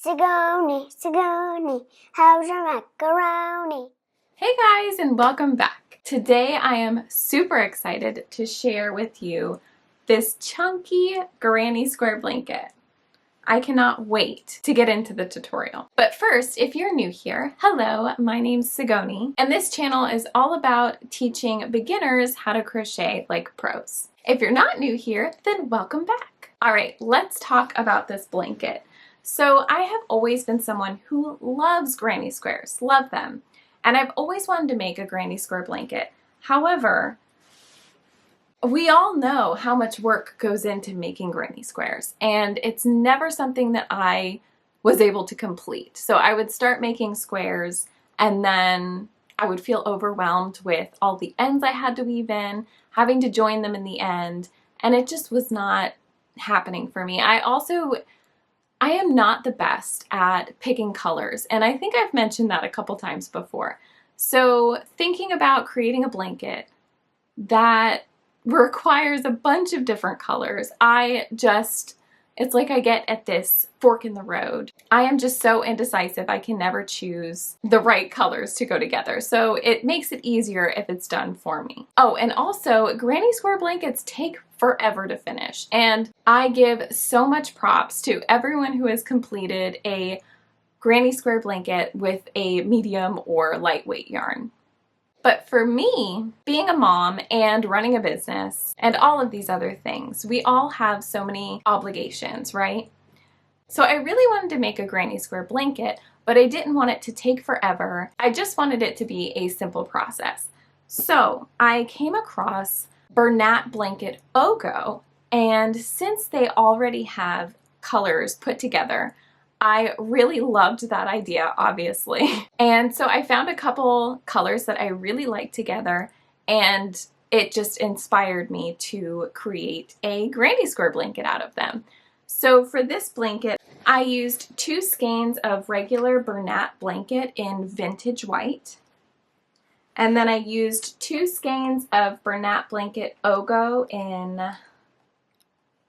Sigoni, how's your macaroni? Hey guys, and welcome back. Today I am super excited to share with you this chunky granny square blanket. I cannot wait to get into the tutorial. But first, if you're new here, hello, my name's Sigoni, and this channel is all about teaching beginners how to crochet like pros. If you're not new here, then welcome back. All right, let's talk about this blanket. So I have always been someone who loves granny squares, love them. And I've always wanted to make a granny square blanket. However, we all know how much work goes into making granny squares, and it's never something that I was able to complete. So I would start making squares and then I would feel overwhelmed with all the ends I had to weave in, having to join them in the end, and it just was not happening for me. I am not the best at picking colors, and I think I've mentioned that a couple times before. So thinking about creating a blanket that requires a bunch of different colors, it's like I get at this fork in the road. I am just so indecisive, I can never choose the right colors to go together. So it makes it easier if it's done for me. Oh, and also granny square blankets take forever to finish. And I give so much props to everyone who has completed a granny square blanket with a medium or lightweight yarn. But for me, being a mom and running a business and all of these other things, we all have so many obligations, right? So I really wanted to make a granny square blanket, but I didn't want it to take forever. I just wanted it to be a simple process. So I came across Bernat Blanket Ogo, and since they already have colors put together, I really loved that idea, obviously. And so I found a couple colors that I really liked together, and it just inspired me to create a granny square blanket out of them. So for this blanket, I used 2 skeins of regular Bernat Blanket in vintage white. And then I used 2 skeins of Bernat Blanket Ogo in,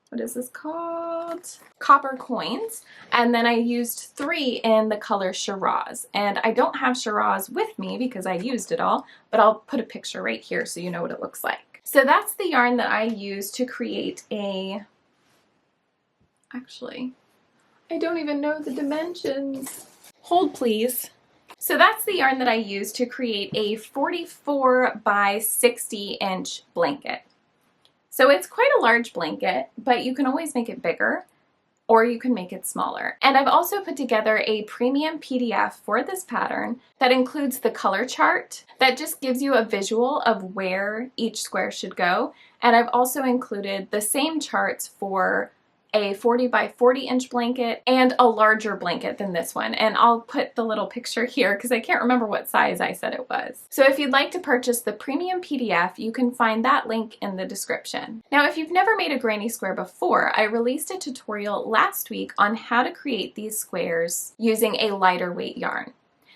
what is this called? Copper coins. And then I used 3 in the color Shiraz. And I don't have Shiraz with me because I used it all, but I'll put a picture right here so you know what it looks like. So that's the yarn that I used to create actually, I don't even know the dimensions. Hold please. So that's the yarn that I used to create a 44 by 60 inch blanket. So it's quite a large blanket, but you can always make it bigger or you can make it smaller. And I've also put together a premium PDF for this pattern that includes the color chart that just gives you a visual of where each square should go. And I've also included the same charts for a 40 by 40 inch blanket and a larger blanket than this one. And I'll put the little picture here because I can't remember what size I said it was. So if you'd like to purchase the premium PDF, you can find that link in the description. Now, if you've never made a granny square before, I released a tutorial last week on how to create these squares using a lighter weight yarn.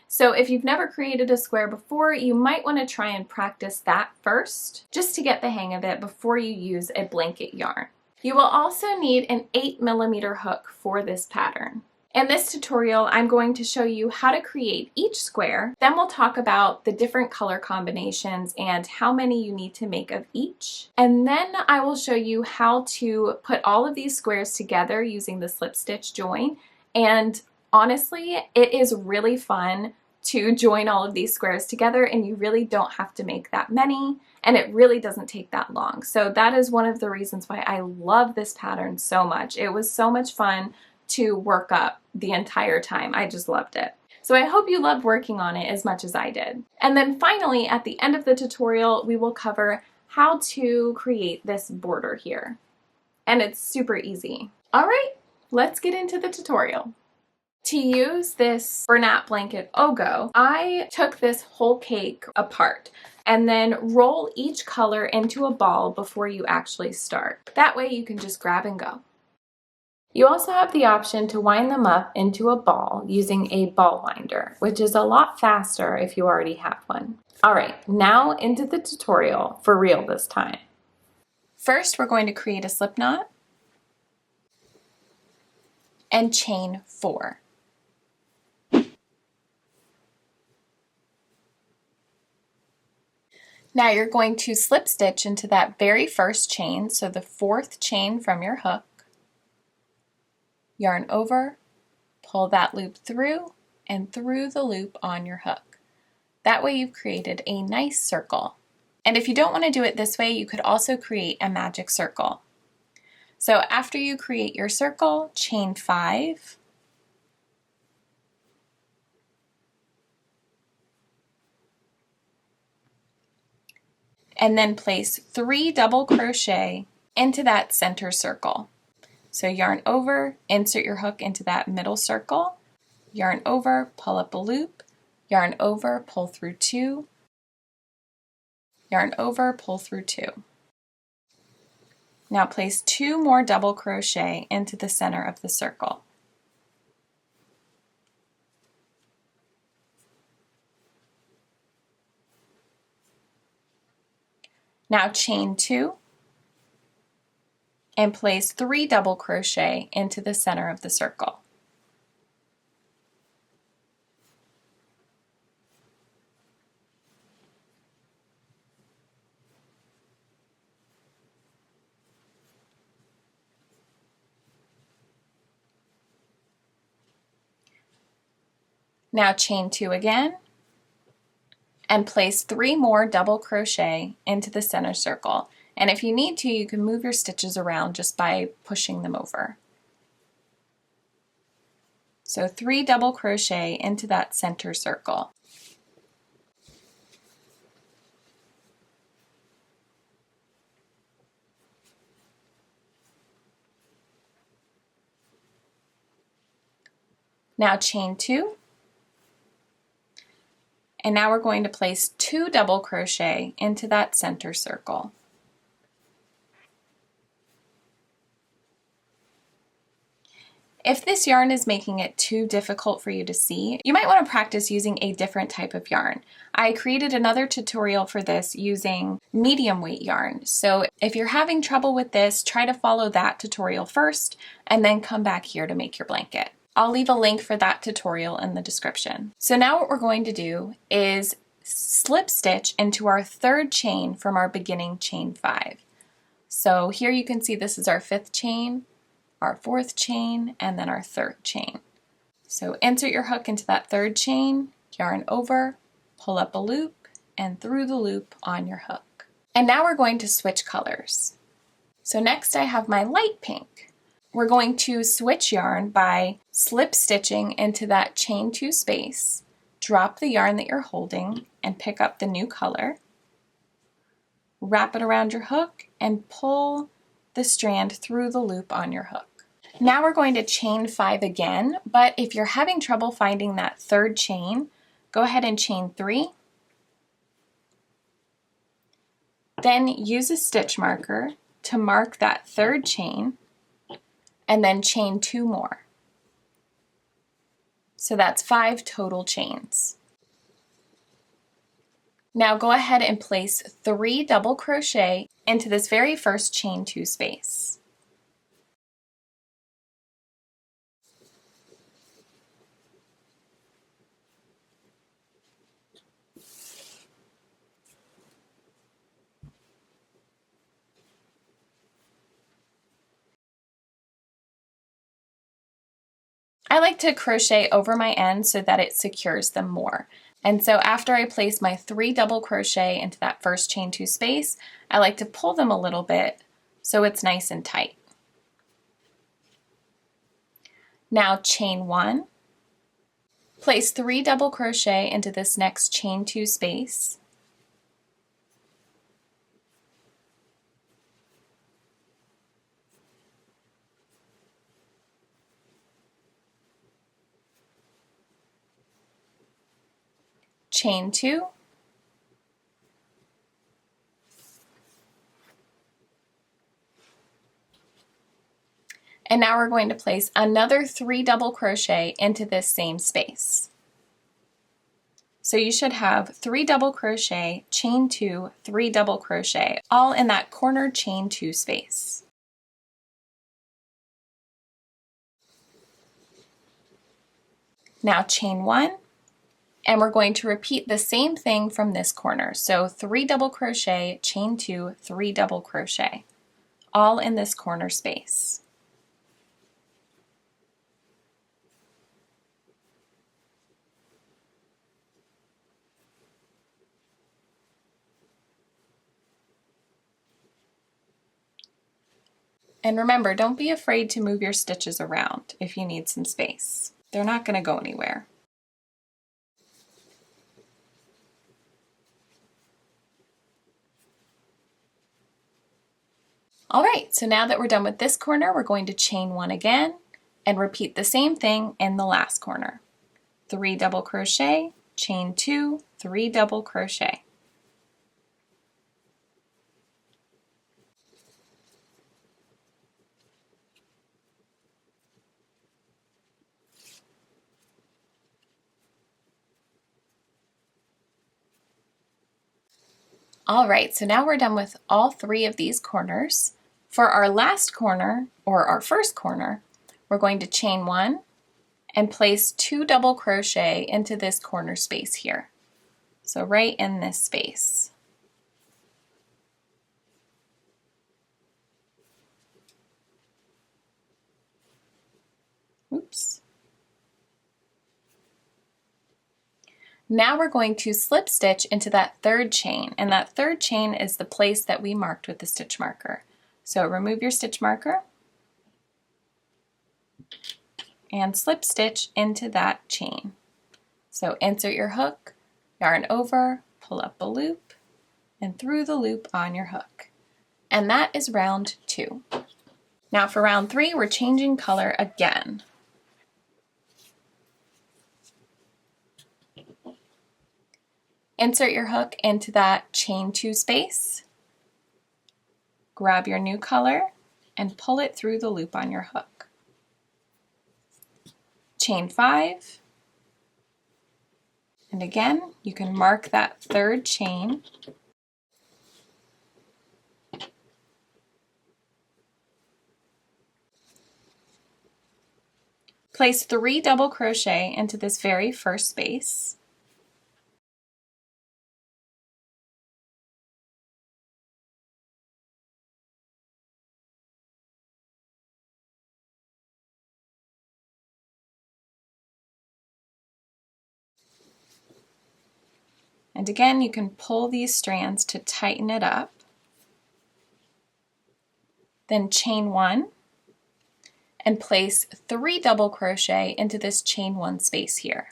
So if you've never created a square before, you might want to try and practice that first, just to get the hang of it before you use a blanket yarn. You will also need an 8mm hook for this pattern. In this tutorial, I'm going to show you how to create each square. Then we'll talk about the different color combinations and how many you need to make of each. And then I will show you how to put all of these squares together using the slip stitch join. And honestly, it is really fun to join all of these squares together, and you really don't have to make that many, and it really doesn't take that long. So that is one of the reasons why I love this pattern so much. It was so much fun to work up the entire time. I just loved it. So I hope you loved working on it as much as I did. And then finally, at the end of the tutorial, we will cover how to create this border here. And it's super easy. All right, let's get into the tutorial. To use this Bernat Blanket Ogo, I took this whole cake apart and then roll each color into a ball before you actually start. That way you can just grab and go. You also have the option to wind them up into a ball using a ball winder, which is a lot faster if you already have one. All right, now into the tutorial for real this time. First, we're going to create a slip knot and chain 4. Now you're going to slip stitch into that very first chain, so the 4th chain from your hook, yarn over, pull that loop through and through the loop on your hook. That way you've created a nice circle. And if you don't want to do it this way, you could also create a magic circle. So after you create your circle, chain 5, and then place 3 double crochet into that center circle. So yarn over, insert your hook into that middle circle, yarn over, pull up a loop, yarn over, pull through 2, yarn over, pull through 2. Now place 2 more double crochet into the center of the circle. Now chain 2 and place 3 double crochet into the center of the circle. Now chain 2 again and place 3 more double crochet into the center circle. And if you need to, you can move your stitches around just by pushing them over. So 3 double crochet into that center circle. Now chain 2. And now we're going to place 2 double crochet into that center circle. If this yarn is making it too difficult for you to see, you might want to practice using a different type of yarn. I created another tutorial for this using medium weight yarn. So if you're having trouble with this, try to follow that tutorial first and then come back here to make your blanket. I'll leave a link for that tutorial in the description. So now what we're going to do is slip stitch into our 3rd chain from our beginning chain 5. So here you can see this is our 5th chain, our 4th chain, and then our 3rd chain. So insert your hook into that 3rd chain, yarn over, pull up a loop, and through the loop on your hook. And now we're going to switch colors. So next I have my light pink. We're going to switch yarn by slip stitching into that chain 2 space, drop the yarn that you're holding, and pick up the new color, wrap it around your hook, and pull the strand through the loop on your hook. Now we're going to chain 5 again, but if you're having trouble finding that 3rd chain, go ahead and chain 3. Then use a stitch marker to mark that 3rd chain, and then chain 2 more. So that's 5 total chains. Now go ahead and place 3 double crochet into this very first chain 2 space. I like to crochet over my ends so that it secures them more. And so after I place my 3 double crochet into that first chain 2 space, I like to pull them a little bit so it's nice and tight. Now chain 1, place 3 double crochet into this next chain 2 space. Chain 2, and now we're going to place another 3 double crochet into this same space. So you should have 3 double crochet, chain 2, 3 double crochet, all in that corner chain 2 space. Now chain 1, And we're going to repeat the same thing from this corner. So 3 double crochet, chain 2, 3 double crochet, all in this corner space. And remember, don't be afraid to move your stitches around if you need some space. They're not going to go anywhere. All right, so now that we're done with this corner, we're going to chain 1 again and repeat the same thing in the last corner. 3 double crochet, chain 2, 3 double crochet. All right, so now we're done with all 3 of these corners. For our last corner, or our first corner, we're going to chain 1 and place 2 double crochet into this corner space here. So right in this space. Oops. Now we're going to slip stitch into that third chain, and that third chain is the place that we marked with the stitch marker. So remove your stitch marker and slip stitch into that chain. So insert your hook, yarn over, pull up a loop, and through the loop on your hook. And that is round 2. Now for round 3, we're changing color again. Insert your hook into that chain 2 space, grab your new color, and pull it through the loop on your hook. Chain 5, and again, you can mark that third chain. Place 3 double crochet into this very first space. And again, you can pull these strands to tighten it up. Then chain 1 and place 3 double crochet into this chain 1 space here.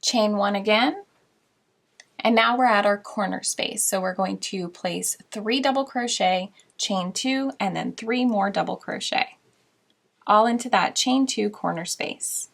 Chain 1 again, and now we're at our corner space. So we're going to place 3 double crochet, chain 2, and then 3 more double crochet, all into that chain 2 corner space.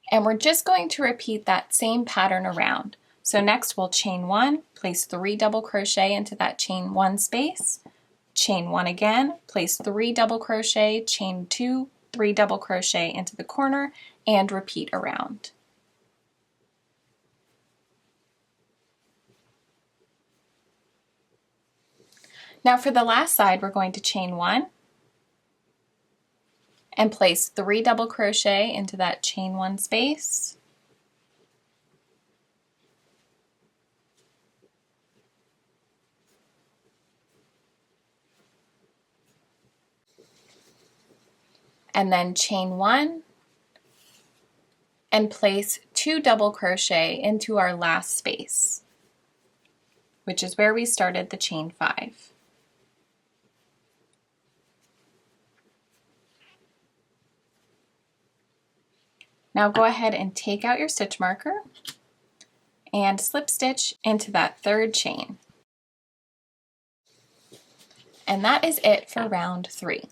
And we're just going to repeat that same pattern around. So next we'll chain 1, place 3 double crochet into that chain 1 space, chain 1 again, place 3 double crochet, chain 2, 3 double crochet into the corner, and repeat around. Now for the last side, we're going to chain 1 and place 3 double crochet into that chain 1 space, and then chain 1 and place 2 double crochet into our last space, which is where we started the chain 5. Now go ahead and take out your stitch marker and slip stitch into that third chain. And that is it for round 3.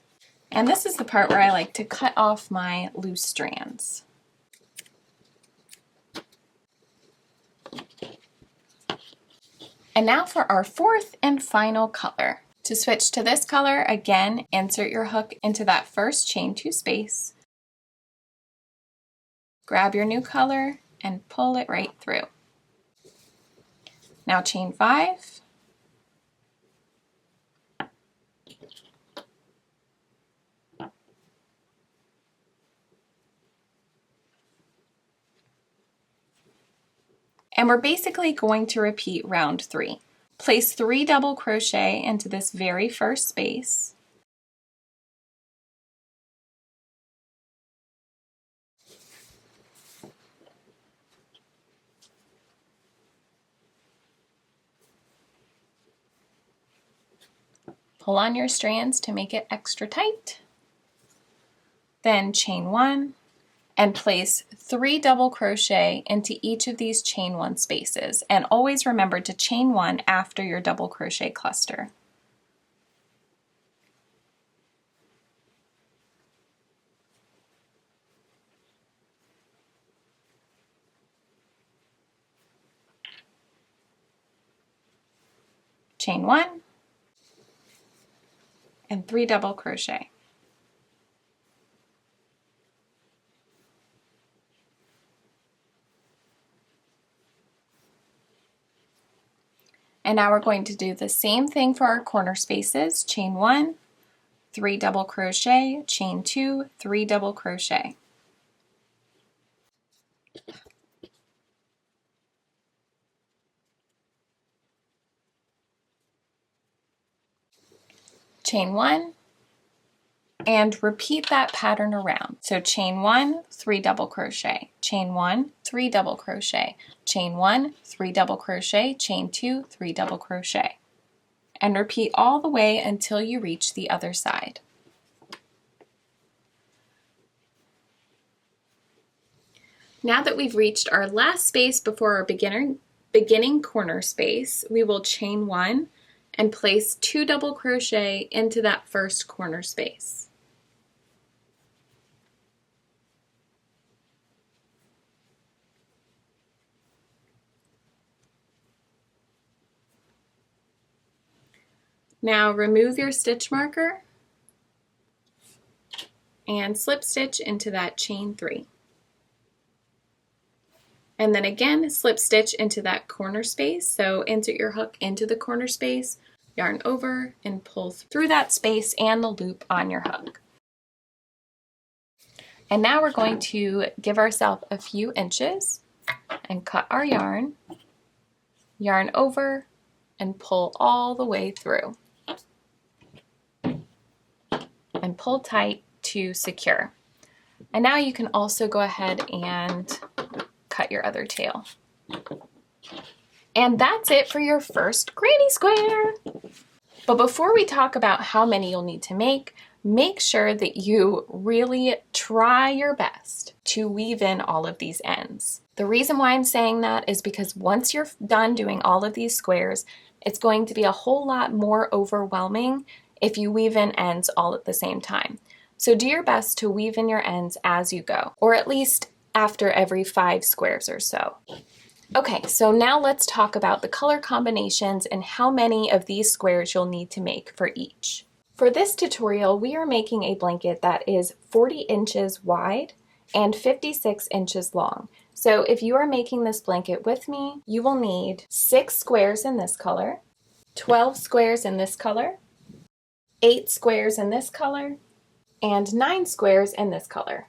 And this is the part where I like to cut off my loose strands. And now for our 4th and final color. To switch to this color, again, insert your hook into that first chain 2 space. Grab your new color and pull it right through. Now chain 5. And we're basically going to repeat round 3. Place 3 double crochet into this very first space. Pull on your strands to make it extra tight. Then chain 1 and place 3 double crochet into each of these chain 1 spaces. And always remember to chain 1 after your double crochet cluster. Chain 1 and 3 double crochet. And now we're going to do the same thing for our corner spaces. Chain 1, 3 double crochet, chain 2, 3 double crochet. Chain 1, and repeat that pattern around. So chain 1, 3 double crochet, chain 1, 3 double crochet, chain 1, 3 double crochet, chain 2, 3 double crochet. And repeat all the way until you reach the other side. Now that we've reached our last space before our beginning corner space, we will chain 1 and place 2 double crochet into that first corner space. Now remove your stitch marker and slip stitch into that chain 3. And then again, slip stitch into that corner space. So insert your hook into the corner space, yarn over, and pull through that space and the loop on your hook. And now we're going to give ourselves a few inches and cut our yarn over, and pull all the way through. And pull tight to secure. And now you can also go ahead and cut your other tail. And that's it for your first granny square. But before we talk about how many you'll need to make sure that you really try your best to weave in all of these ends. The reason why I'm saying that is because once you're done doing all of these squares, it's going to be a whole lot more overwhelming if you weave in ends all at the same time. So do your best to weave in your ends as you go, or at least after every 5 squares or so. Okay, so now let's talk about the color combinations and how many of these squares you'll need to make for each. For this tutorial, we are making a blanket that is 40 inches wide and 56 inches long. So if you are making this blanket with me, you will need 6 squares in this color, 12 squares in this color, 8 squares in this color, and 9 squares in this color.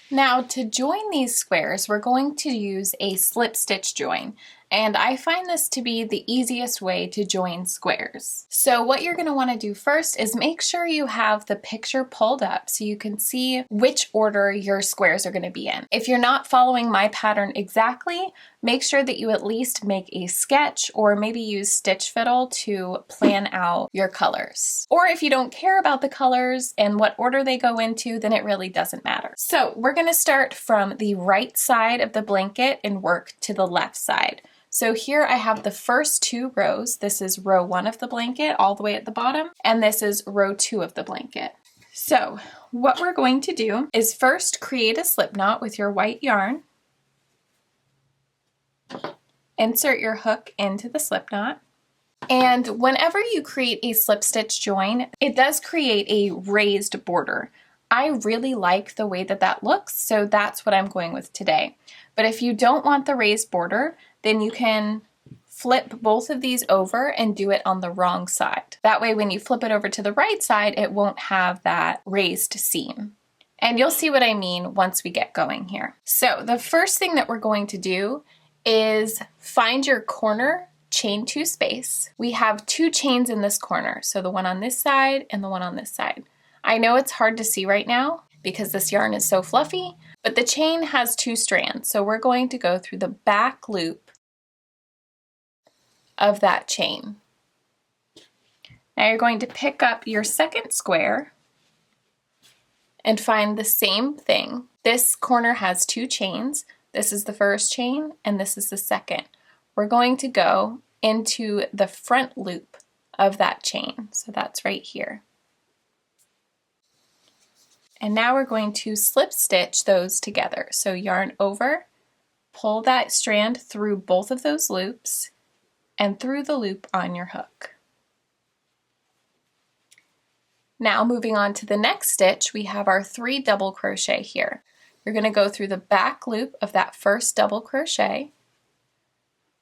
Now to join these squares, we're going to use a slip stitch join, and I find this to be the easiest way to join squares. So what you're going to want to do first is make sure you have the picture pulled up so you can see which order your squares are going to be in. If you're not following my pattern exactly, make sure that you at least make a sketch or maybe use Stitch Fiddle to plan out your colors. Or if you don't care about the colors and what order they go into, then it really doesn't matter. So we're gonna start from the right side of the blanket and work to the left side. So here I have the first 2 rows. This is row 1 of the blanket all the way at the bottom, and this is row 2 of the blanket. So what we're going to do is first create a slip knot with your white yarn. Insert your hook into the slip knot. And whenever you create a slip stitch join, it does create a raised border. I really like the way that that looks, so that's what I'm going with today. But if you don't want the raised border, then you can flip both of these over and do it on the wrong side. That way when you flip it over to the right side, it won't have that raised seam. And you'll see what I mean once we get going here. So the first thing that we're going to do is find your corner chain 2 space. We have 2 chains in this corner, so the one on this side and the one on this side. I know it's hard to see right now because this yarn is so fluffy, but the chain has 2 strands, so we're going to go through the back loop of that chain. Now you're going to pick up your second square and find the same thing. This corner has 2 chains. This is the first chain and this is the second. We're going to go into the front loop of that chain. So that's right here. And now we're going to slip stitch those together. So yarn over, pull that strand through both of those loops and through the loop on your hook. Now moving on to the next stitch, we have our 3 double crochet here. You're going to go through the back loop of that first double crochet,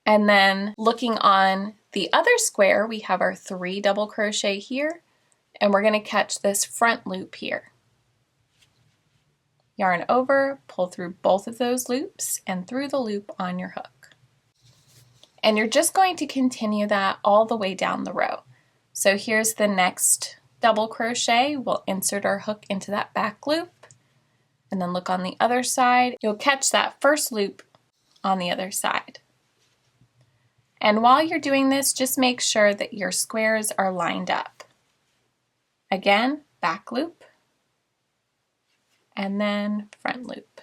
and then looking on the other square, we have our 3 double crochet here, and we're going to catch this front loop here. Yarn over, pull through both of those loops and through the loop on your hook. And you're just going to continue that all the way down the row. So here's the next double crochet. We'll insert our hook into that back loop and then look on the other side. You'll catch that first loop on the other side. And while you're doing this, just make sure that your squares are lined up. Again, back loop, and then front loop.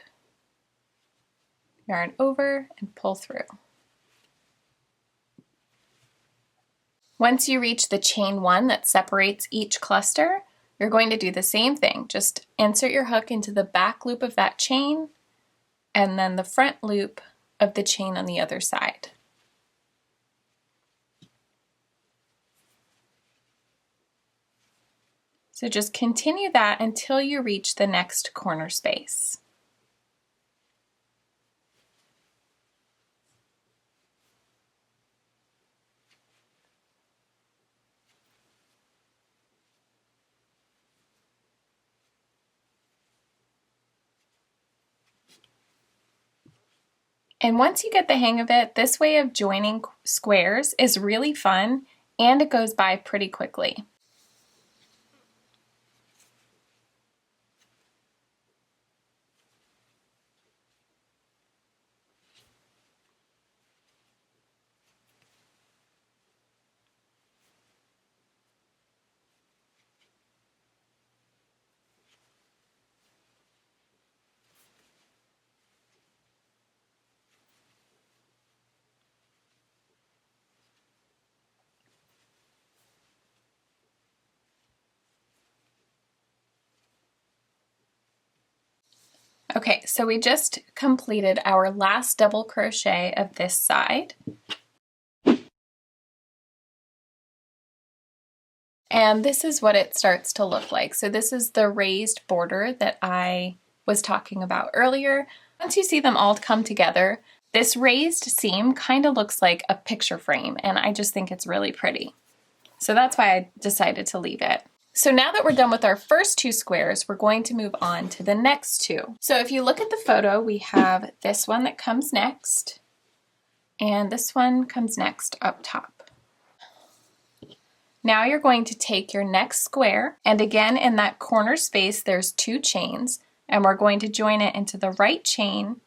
Yarn over and pull through. Once you reach the chain 1 that separates each cluster, you're going to do the same thing. Just insert your hook into the back loop of that chain and then the front loop of the chain on the other side. So just continue that until you reach the next corner space. And once you get the hang of it, this way of joining squares is really fun and it goes by pretty quickly. Okay, so we just completed our last double crochet of this side. And this is what it starts to look like. So this is the raised border that I was talking about earlier. Once you see them all come together, this raised seam kind of looks like a picture frame, and I just think it's really pretty. So that's why I decided to leave it. So now that we're done with our first 2 squares, we're going to move on to the next 2. So if you look at the photo, we have this one that comes next, and this one comes next up top. Now you're going to take your next square, and again in that corner space there's 2 chains, and we're going to join it into the right chain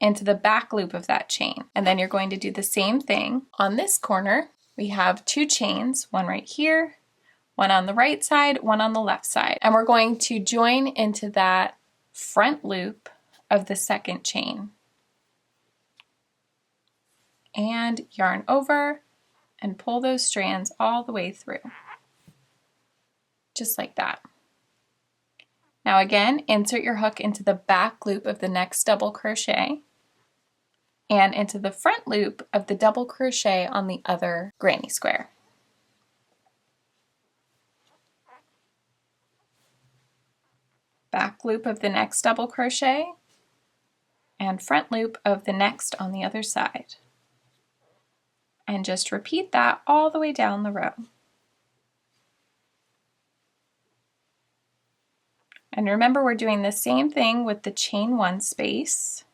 into the back loop of that chain. And then you're going to do the same thing. On this corner, we have 2 chains, one right here, one on the right side, one on the left side. And we're going to join into that front loop of the second chain. And yarn over and pull those strands all the way through. Just like that. Now again, insert your hook into the back loop of the next double crochet and into the front loop of the double crochet on the other granny square. Back loop of the next double crochet and front loop of the next on the other side. And just repeat that all the way down the row. And remember, we're doing the same thing with the chain 1 space.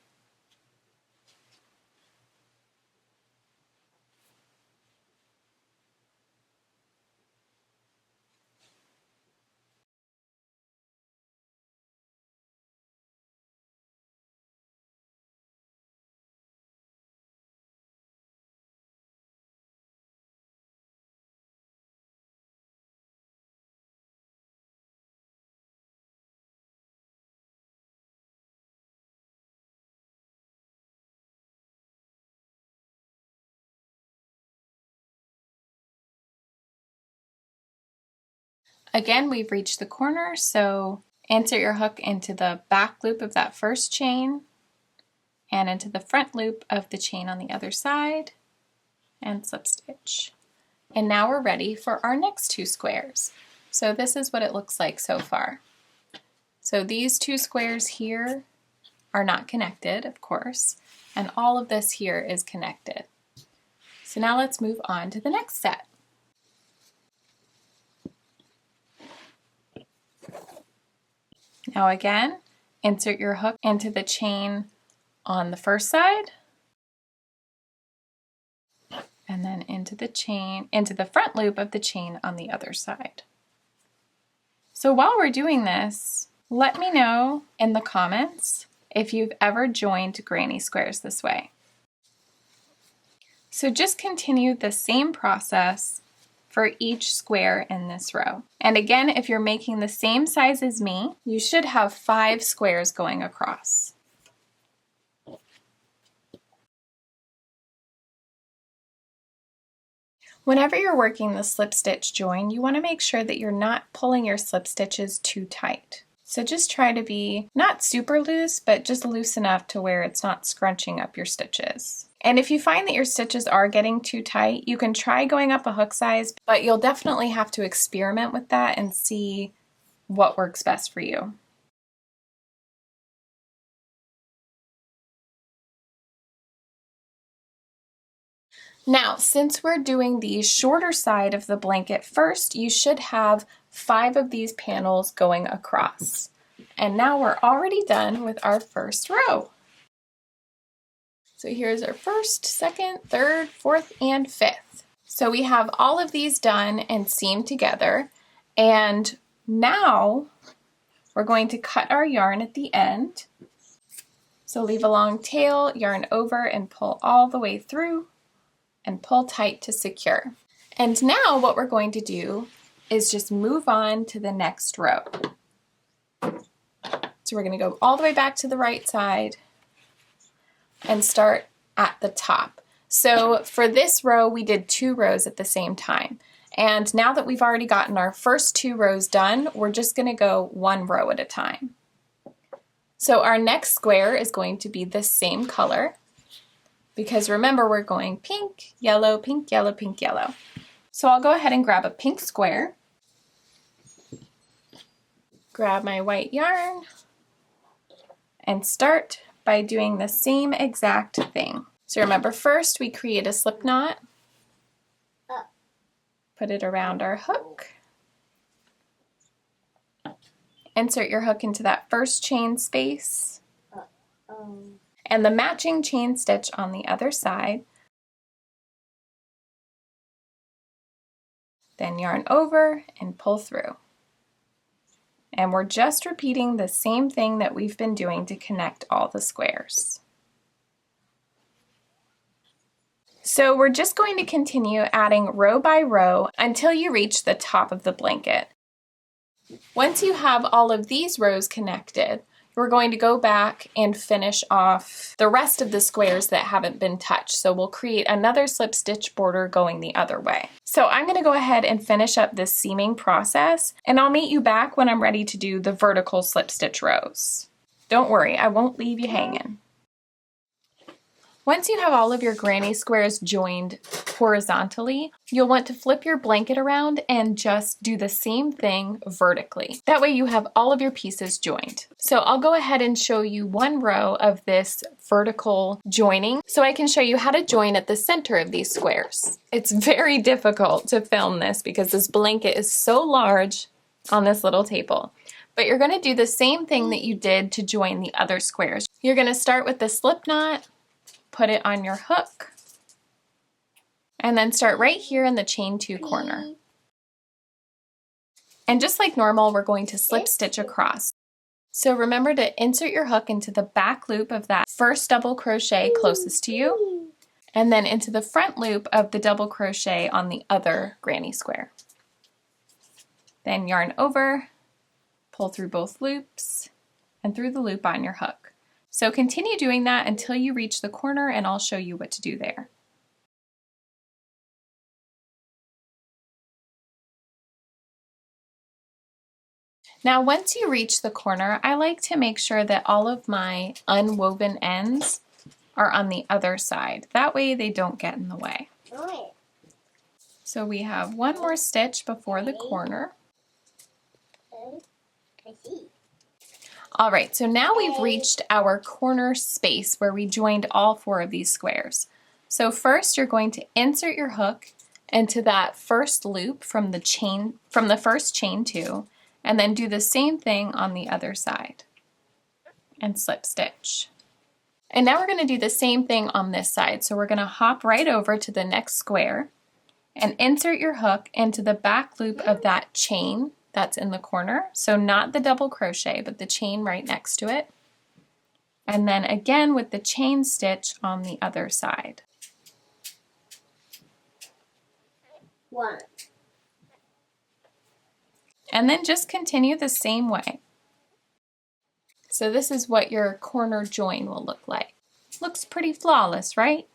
Again, we've reached the corner, so insert your hook into the back loop of that first chain and into the front loop of the chain on the other side and slip stitch. And now we're ready for our next 2 squares. So this is what it looks like so far. So these 2 squares here are not connected, of course, and all of this here is connected. So now let's move on to the next set. Now again, insert your hook into the chain on the first side and then into the front loop of the chain on the other side. So while we're doing this, let me know in the comments if you've ever joined granny squares this way. So just continue the same process for each square in this row. And again, if you're making the same size as me, you should have 5 squares going across. Whenever you're working the slip stitch join, you want to make sure that you're not pulling your slip stitches too tight. So just try to be not super loose, but just loose enough to where it's not scrunching up your stitches. And if you find that your stitches are getting too tight, you can try going up a hook size, but you'll definitely have to experiment with that and see what works best for you. Now, since we're doing the shorter side of the blanket first, you should have 5 of these panels going across. And now we're already done with our first row. So here's our first, second, third, fourth, and 5th. So we have all of these done and seamed together. And now we're going to cut our yarn at the end. So leave a long tail, yarn over, and pull all the way through. And pull tight to secure. And now what we're going to do is just move on to the next row. So we're going to go all the way back to the right side and start at the top. So for this row, we did 2 rows at the same time. And now that we've already gotten our first 2 rows done, we're just going to go 1 row at a time. So our next square is going to be the same color. Because remember, we're going pink, yellow, pink, yellow, pink, yellow. So I'll go ahead and grab a pink square. Grab my white yarn and start by doing the same exact thing. So remember, first we create a slip knot, put it around our hook, insert your hook into that first chain space, and the matching chain stitch on the other side. Then yarn over and pull through. And we're just repeating the same thing that we've been doing to connect all the squares. So we're just going to continue adding row by row until you reach the top of the blanket. Once you have all of these rows connected, we're going to go back and finish off the rest of the squares that haven't been touched. So we'll create another slip stitch border going the other way. So I'm going to go ahead and finish up this seaming process, and I'll meet you back when I'm ready to do the vertical slip stitch rows. Don't worry, I won't leave you hanging. Once you have all of your granny squares joined horizontally, you'll want to flip your blanket around and just do the same thing vertically. That way you have all of your pieces joined. So I'll go ahead and show you one row of this vertical joining so I can show you how to join at the center of these squares. It's very difficult to film this because this blanket is so large on this little table. But you're going to do the same thing that you did to join the other squares. You're going to start with the slip knot, put it on your hook, and then start right here in the chain 2 corner. And just like normal, we're going to slip stitch across. So remember to insert your hook into the back loop of that first double crochet closest to you, and then into the front loop of the double crochet on the other granny square. Then yarn over, pull through both loops, and through the loop on your hook. So continue doing that until you reach the corner, and I'll show you what to do there. Now once you reach the corner, I like to make sure that all of my unwoven ends are on the other side. That way they don't get in the way. So we have one more stitch before the corner. All right, so now we've reached our corner space where we joined all 4 of these squares. So first you're going to insert your hook into that first loop from the first chain 2, and then do the same thing on the other side and slip stitch. And now we're going to do the same thing on this side. So we're going to hop right over to the next square and insert your hook into the back loop of that chain that's in the corner. So not the double crochet, but the chain right next to it. And then again with the chain stitch on the other side. 1. And then just continue the same way. So this is what your corner join will look like. Looks pretty flawless, right?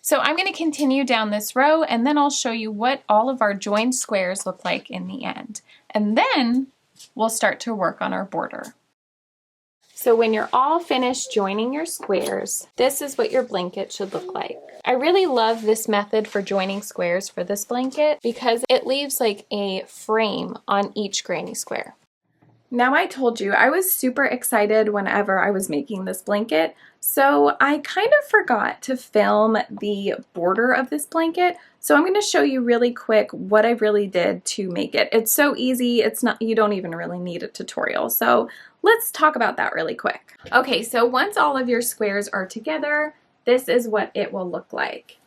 So I'm going to continue down this row, and then I'll show you what all of our joined squares look like in the end. And then we'll start to work on our border. So when you're all finished joining your squares, this is what your blanket should look like. I really love this method for joining squares for this blanket because it leaves like a frame on each granny square. Now I told you I was super excited whenever I was making this blanket, so I kind of forgot to film the border of this blanket. So I'm going to show you really quick what I really did to make it. It's so easy, you don't even really need a tutorial. So let's talk about that really quick. Okay, so once all of your squares are together, this is what it will look like.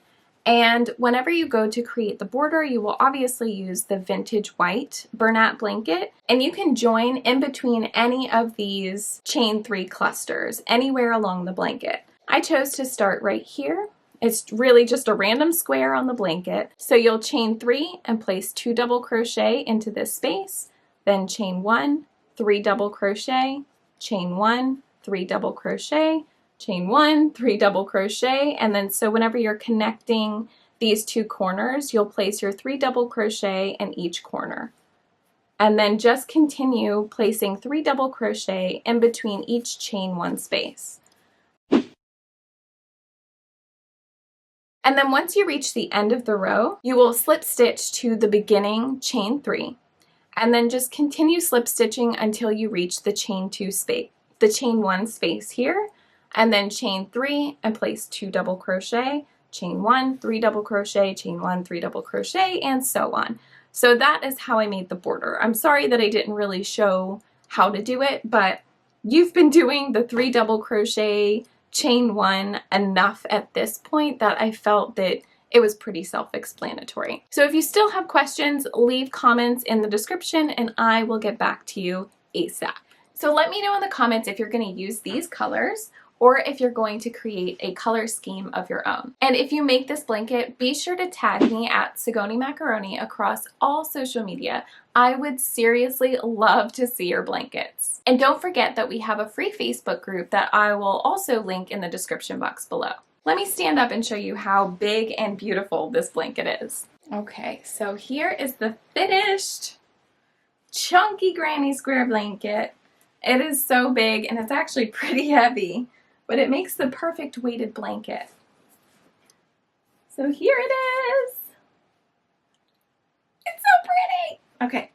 And whenever you go to create the border, you will obviously use the vintage white Bernat Blanket, and you can join in between any of these chain 3 clusters, anywhere along the blanket. I chose to start right here. It's really just a random square on the blanket. So you'll chain 3 and place 2 double crochet into this space, then chain 1, 3 double crochet, chain 1, 3 double crochet, chain 1, 3 double crochet, and then so whenever you're connecting these 2 corners, you'll place your 3 double crochet in each corner. And then just continue placing 3 double crochet in between each chain 1 space. And then once you reach the end of the row, you will slip stitch to the beginning chain 3, and then just continue slip stitching until you reach the chain 2 space, the chain 1 space here, and then chain 3 and place 2 double crochet, chain 1, 3 double crochet, chain 1, 3 double crochet, and so on. So that is how I made the border. I'm sorry that I didn't really show how to do it, but you've been doing the 3 double crochet, chain 1 enough at this point that I felt that it was pretty self-explanatory. So if you still have questions, leave comments in the description and I will get back to you ASAP. So let me know in the comments if you're going to use these colors or if you're going to create a color scheme of your own. And if you make this blanket, be sure to tag me at Sigoni Macaroni across all social media. I would seriously love to see your blankets. And don't forget that we have a free Facebook group that I will also link in the description box below. Let me stand up and show you how big and beautiful this blanket is. Okay, so here is the finished chunky granny square blanket. It is so big and it's actually pretty heavy, but it makes the perfect weighted blanket. So here it is. It's so pretty. Okay.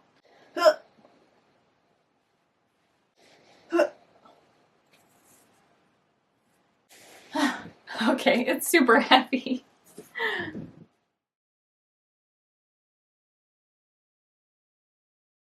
Okay, it's super heavy.